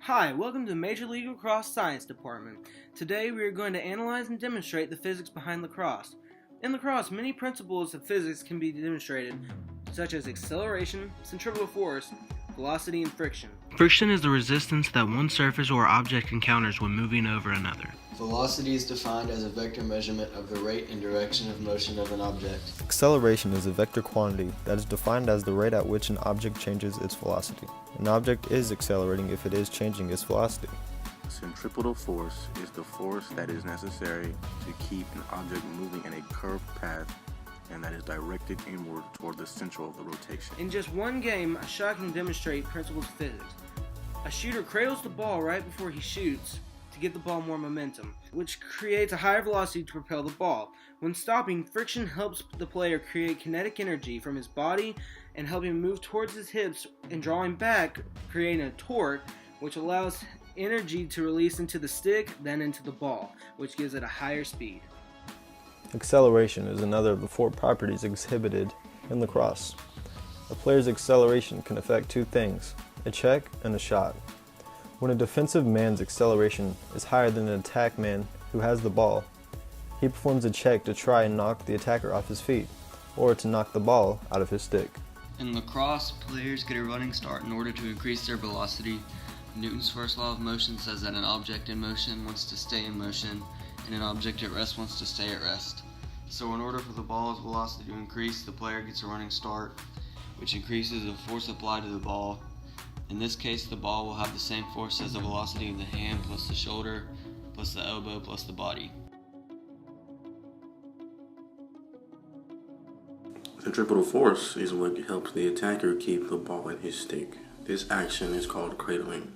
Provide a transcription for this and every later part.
Hi, welcome to the Major League Lacrosse Science Department. Today we are going to analyze and demonstrate the physics behind lacrosse. In lacrosse, many principles of physics can be demonstrated, such as acceleration, centripetal force, velocity, and friction. Friction is the resistance that one surface or object encounters when moving over another. Velocity is defined as a vector measurement of the rate and direction of motion of an object. Acceleration is a vector quantity that is defined as the rate at which an object changes its velocity. An object is accelerating if it is changing its velocity. Centripetal force is the force that is necessary to keep an object moving in a curved path and that is directed inward toward the center of the rotation. In just one game, a shot can demonstrate principles of physics. A shooter cradles the ball right before he shoots to give the ball more momentum, which creates a higher velocity to propel the ball. When stopping, friction helps the player create kinetic energy from his body and help him move towards his hips, and drawing back, creating a torque, which allows energy to release into the stick, then into the ball, which gives it a higher speed. Acceleration is another of the four properties exhibited in lacrosse. A player's acceleration can affect two things: a check and a shot. When a defensive man's acceleration is higher than an attack man who has the ball, he performs a check to try and knock the attacker off his feet, or to knock the ball out of his stick. In lacrosse, players get a running start in order to increase their velocity. Newton's first law of motion says that an object in motion wants to stay in motion, and an object at rest wants to stay at rest. So in order for the ball's velocity to increase, the player gets a running start, which increases the force applied to the ball. In this case, the ball will have the same force as the velocity of the hand plus the shoulder plus the elbow plus the body. Centripetal force is what helps the attacker keep the ball in his stick. This action is called cradling.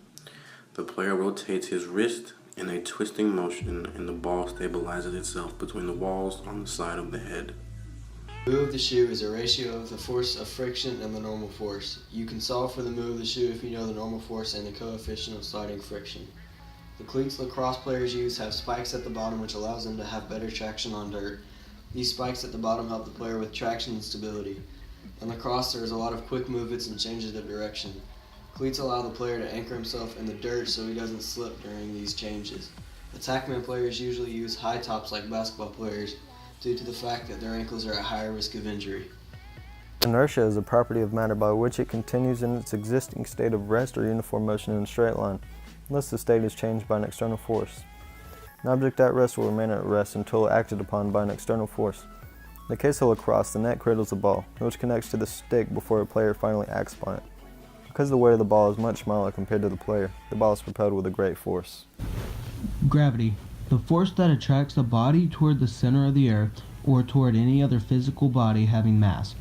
The player rotates his wrist in a twisting motion and the ball stabilizes itself between the walls on the side of the head. The move of the shoe is a ratio of the force of friction and the normal force. You can solve for the move of the shoe if you know the normal force and the coefficient of sliding friction. The cleats lacrosse players use have spikes at the bottom, which allows them to have better traction on dirt. These spikes at the bottom help the player with traction and stability. In lacrosse, there is a lot of quick movements and changes of direction. Cleats allow the player to anchor himself in the dirt so he doesn't slip during these changes. Attackman players usually use high tops like basketball players due to the fact that their ankles are at higher risk of injury. Inertia is a property of matter by which it continues in its existing state of rest or uniform motion in a straight line, unless the state is changed by an external force. An object at rest will remain at rest until acted upon by an external force. In the case of lacrosse, the net cradles the ball, which connects to the stick before a player finally acts upon it. Because the weight of the ball is much smaller compared to the player, the ball is propelled with a great force. Gravity, the force that attracts a body toward the center of the earth or toward any other physical body having mass.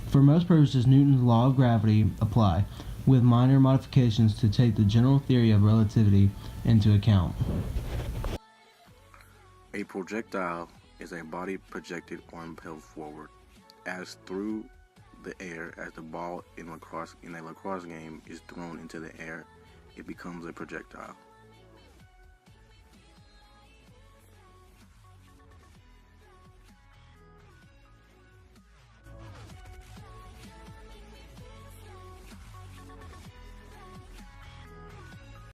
For most purposes, Newton's law of gravity apply, with minor modifications to take the general theory of relativity into account. A projectile is a body projected or impelled forward as through the air. As the ball in a lacrosse game is thrown into the air, it becomes a projectile.